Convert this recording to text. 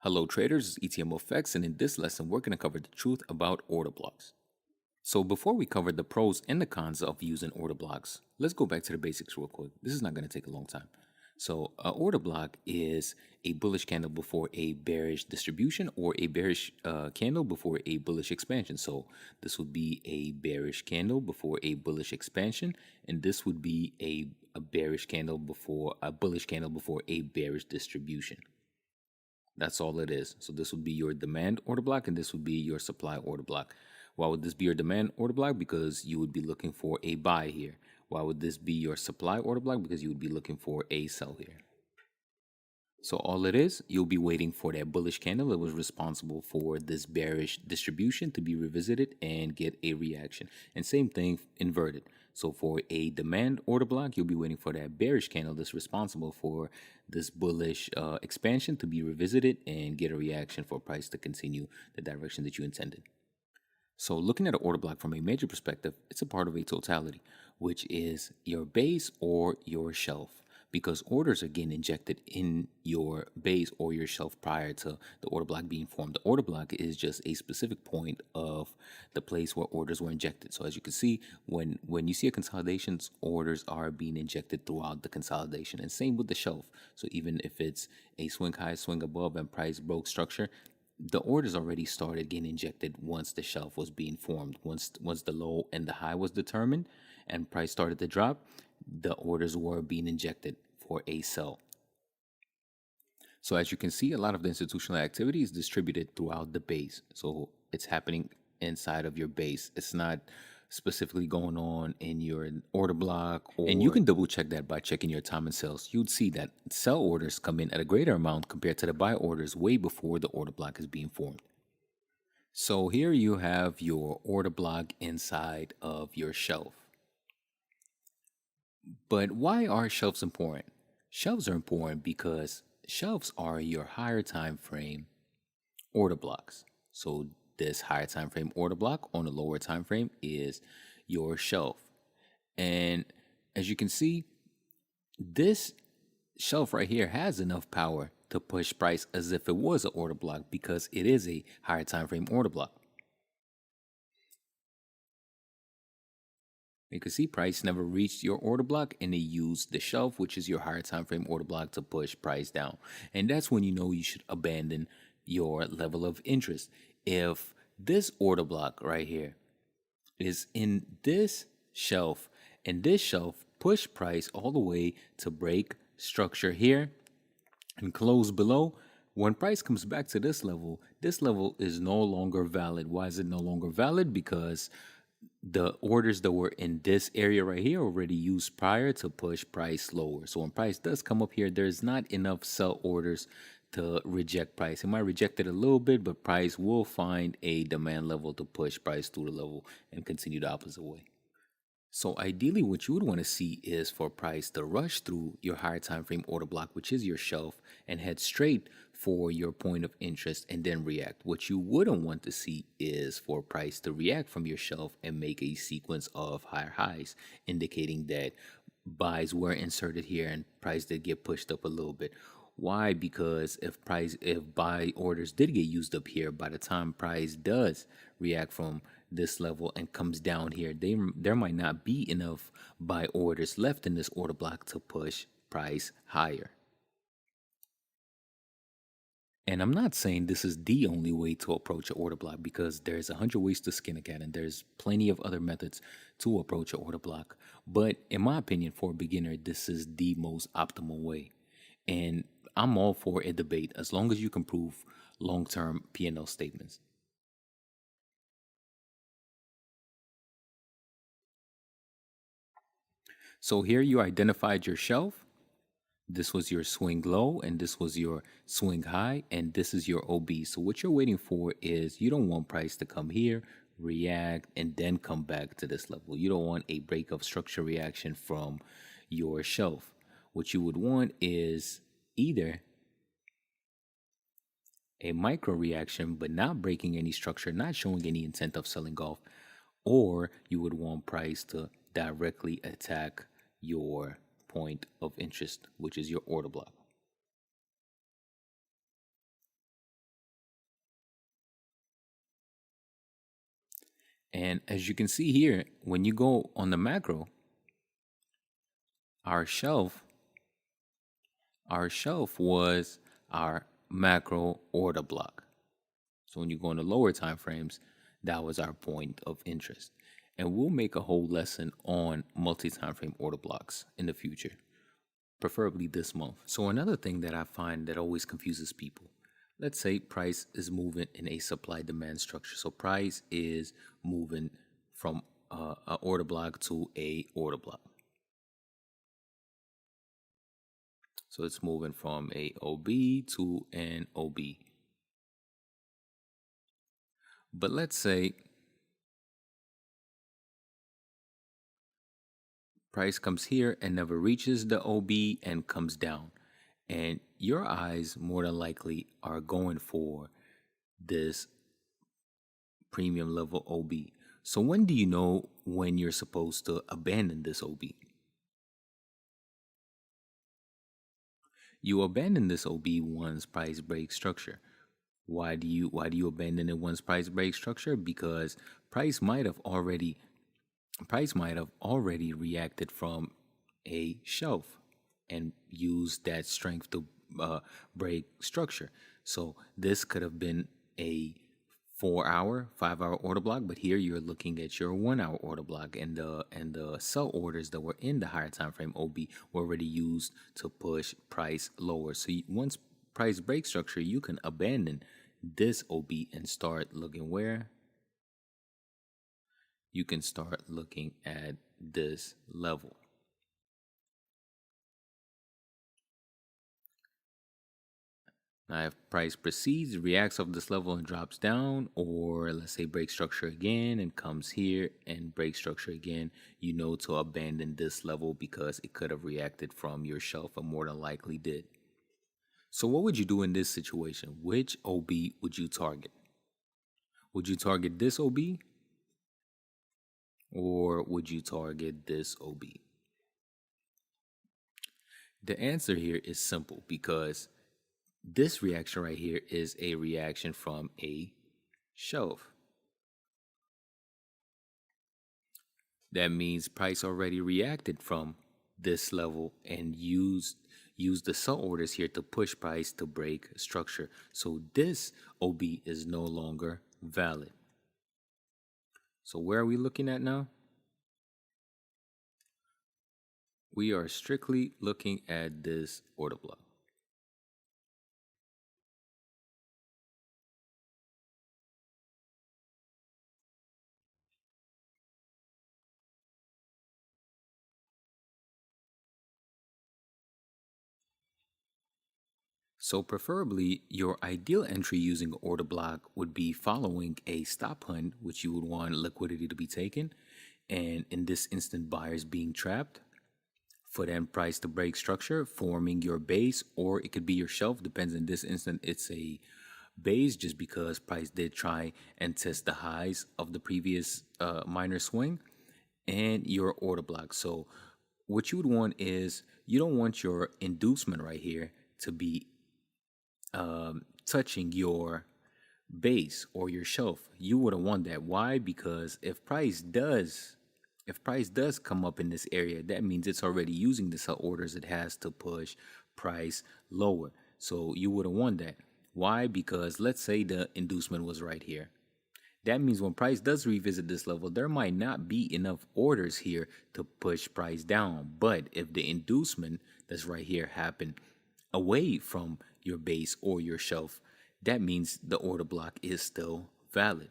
Hello traders, it's ETMFX, and in this lesson we're going to cover the truth about order blocks. So before we cover the pros and the cons of using order blocks, let's go back to the basics real quick. This is not going to take a long time. So an order block is a bullish candle before a bearish distribution or a bearish candle before a bullish expansion. So this would be a bearish candle before a bullish expansion, and this would be a bearish candle before a bullish candle before a bearish distribution. That's all it is. So this would be your demand order block, and this would be your supply order block. Why would this be your demand order block? Because you would be looking for a buy here. Why would this be your supply order block? Because you would be looking for a sell here. So all it is, you'll be waiting for that bullish candle that was responsible for this bearish distribution to be revisited and get a reaction. And same thing inverted. So for a demand order block, you'll be waiting for that bearish candle that's responsible for this bullish expansion to be revisited and get a reaction for price to continue the direction that you intended. So looking at an order block from a major perspective, it's a part of a totality, which is your base or your shelf, because orders are getting injected in your base or your shelf prior to the order block being formed. The order block is just a specific point of the place where orders were injected. So as you can see, when you see a consolidation, orders are being injected throughout the consolidation, and same with the shelf. So even if it's a swing high, swing above, and price broke structure, the orders already started getting injected once the shelf was being formed. Once the low and the high was determined and price started to drop, the orders were being injected for a sell. So as you can see, a lot of the institutional activity is distributed throughout the base. So it's happening inside of your base. It's not specifically going on in your order block, and you can double check that by checking your time and sales. You'd see that sell orders come in at a greater amount compared to the buy orders way before the order block is being formed. So here you have your order block inside of your shelf. But why are shelves important? Shelves are important because shelves are your higher time frame order blocks. So this higher time frame order block on a lower time frame is your shelf. And as you can see, this shelf right here has enough power to push price as if it was an order block because it is a higher time frame order block. You can see price never reached your order block, and it used the shelf, which is your higher time frame order block, to push price down. And that's when you know you should abandon your level of interest. If this order block right here is in this shelf, and this shelf push price all the way to break structure here and close below, when price comes back to this level is no longer valid. Why is it no longer valid? Because the orders that were in this area right here already used prior to push price lower. So when price does come up here, there's not enough sell orders to reject price. It might reject it a little bit, but price will find a demand level to push price through the level and continue the opposite way. So ideally, what you would want to see is for price to rush through your higher time frame order block, which is your shelf, and head straight for your point of interest and then react. What you wouldn't want to see is for price to react from your shelf and make a sequence of higher highs, indicating that buys were inserted here and price did get pushed up a little bit. Why? Because if buy orders did get used up here, by the time price does react from this level and comes down here, there might not be enough buy orders left in this order block to push price higher. And I'm not saying this is the only way to approach an order block, because there's 100 ways to skin a cat and there's plenty of other methods to approach an order block. But in my opinion, for a beginner, this is the most optimal way. And I'm all for a debate as long as you can prove long-term P&L statements. So here you identified your shelf. This was your swing low, and this was your swing high, and this is your OB. So what you're waiting for is, you don't want price to come here, react, and then come back to this level. You don't want a break of structure reaction from your shelf. What you would want is either a micro reaction, but not breaking any structure, not showing any intent of selling off, or you would want price to directly attack your point of interest, which is your order block. And as you can see here, when you go on the macro, our shelf, our shelf was our macro order block. So when you go in the lower time frames, that was our point of interest. And we'll make a whole lesson on multi-time frame order blocks in the future, preferably this month. So another thing that I find that always confuses people, let's say price is moving in a supply demand structure. So price is moving from a order block to a order block. So it's moving from a OB to an OB. But let's say price comes here and never reaches the OB and comes down. And your eyes more than likely are going for this premium level OB. So when do you know when you're supposed to abandon this OB? You abandon this OB once price break structure. Why do you abandon it once price break structure? Because price might have already reacted from a shelf and used that strength to break structure. So this could have been a 4-hour, 5-hour order block, but here you're looking at your 1-hour order block, and the sell orders that were in the higher time frame OB were already used to push price lower. So once price break structure, you can abandon this OB and start looking where? You can start looking at this level. Now, if price proceeds, reacts off this level and drops down, or let's say break structure again and comes here and break structure again, you know to abandon this level because it could have reacted from your shelf and more than likely did. So what would you do in this situation? Which OB would you target? Would you target this OB? Or would you target this OB? The answer here is simple because this reaction right here is a reaction from a shelf. That means price already reacted from this level and used the sell orders here to push price to break structure. So this OB is no longer valid. So where are we looking at now? We are strictly looking at this order block. So preferably, your ideal entry using order block would be following a stop hunt, which you would want liquidity to be taken, and in this instant, buyers being trapped for then price to break structure, forming your base, or it could be your shelf. Depends. In this instant, it's a base just because price did try and test the highs of the previous minor swing, and your order block. So what you would want is you don't want your inducement right here to be touching your base or your shelf. You wouldn't want that. Why? Because if price does come up in this area, that means it's already using the sell orders it has to push price lower. So you wouldn't want that. Why? Because let's say the inducement was right here. That means when price does revisit this level, there might not be enough orders here to push price down. But if the inducement that's right here happened away from your base or your shelf, that means the order block is still valid.